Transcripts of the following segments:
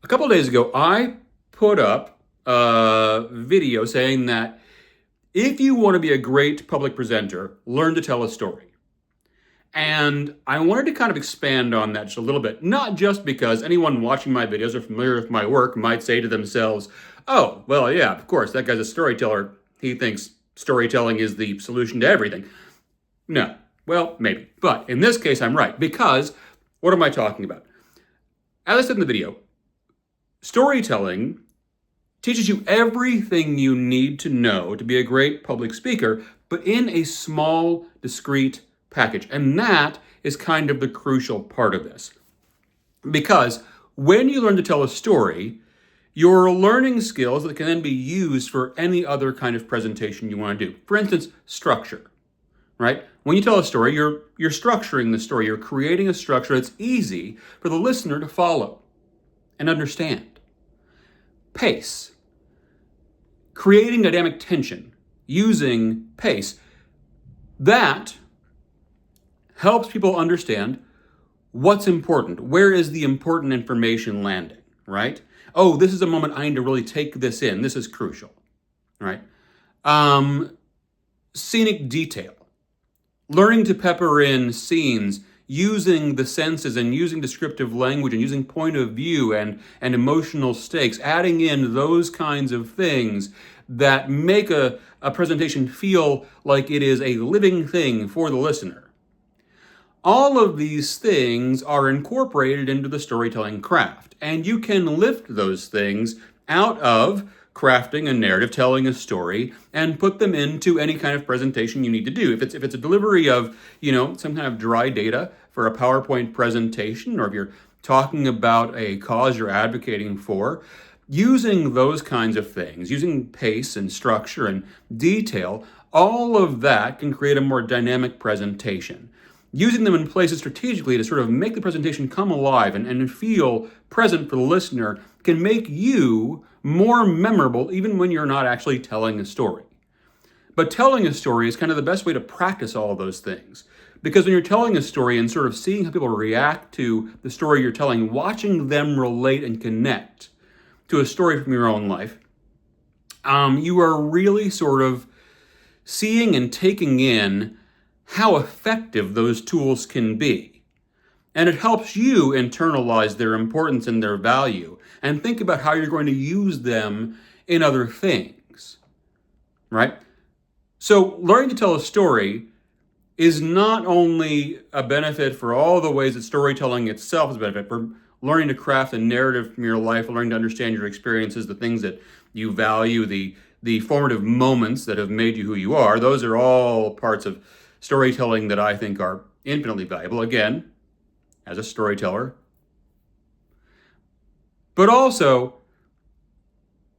couple of days ago, I put up a video saying that if you want to be a great public presenter, learn to tell a story. And I wanted to kind of expand on that just a little bit, not just because anyone watching my videos or familiar with my work might say to themselves, oh, well, yeah, of course, that guy's a storyteller. He thinks storytelling is the solution to everything. No, well, maybe. But in this case, I'm right, because what am I talking about? As I said in the video, storytelling teaches you everything you need to know to be a great public speaker, but in a small, discrete package. And that is kind of the crucial part of this. Because when you learn to tell a story, you're learning skills that can then be used for any other kind of presentation you want to do. For instance, structure, right? When you tell a story, you're structuring the story. You're creating a structure that's easy for the listener to follow and understand. Pace. Creating dynamic tension using pace. That helps people understand what's important. Where is the important information landing, right? Oh, this is a moment I need to really take this in. This is crucial, right? Scenic detail. Learning to pepper in scenes using the senses and using descriptive language and using point of view and emotional stakes, adding in those kinds of things that make a presentation feel like it is a living thing for the listener. All of these things are incorporated into the storytelling craft, and you can lift those things out of crafting a narrative, telling a story, and put them into any kind of presentation you need to do. If it's a delivery of, some kind of dry data for a PowerPoint presentation, or if you're talking about a cause you're advocating for, using those kinds of things, using pace and structure and detail, all of that can create a more dynamic presentation. Using them in places strategically to sort of make the presentation come alive and feel present for the listener can make you more memorable even when you're not actually telling a story. But telling a story is kind of the best way to practice all of those things. Because when you're telling a story and sort of seeing how people react to the story you're telling, watching them relate and connect to a story from your own life, you are really sort of seeing and taking in how effective those tools can be. And it helps you internalize their importance and their value and think about how you're going to use them in other things, right? So learning to tell a story is not only a benefit for all the ways that storytelling itself is a benefit, for learning to craft a narrative from your life, learning to understand your experiences, the things that you value, the formative moments that have made you who you are. Those are all parts of storytelling that I think are infinitely valuable, again, as a storyteller. But also,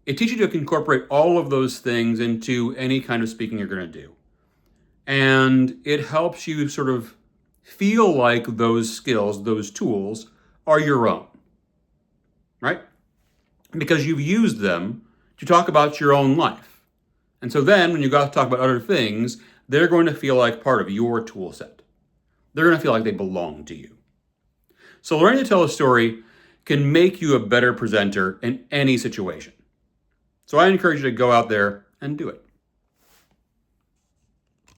it teaches you to incorporate all of those things into any kind of speaking you're going to do. And it helps you sort of feel like those skills, those tools, are your own, right? Because you've used them to talk about your own life. And so then, when you got to talk about other things, they're going to feel like part of your tool set. They're going to feel like they belong to you. So learning to tell a story can make you a better presenter in any situation. So I encourage you to go out there and do it.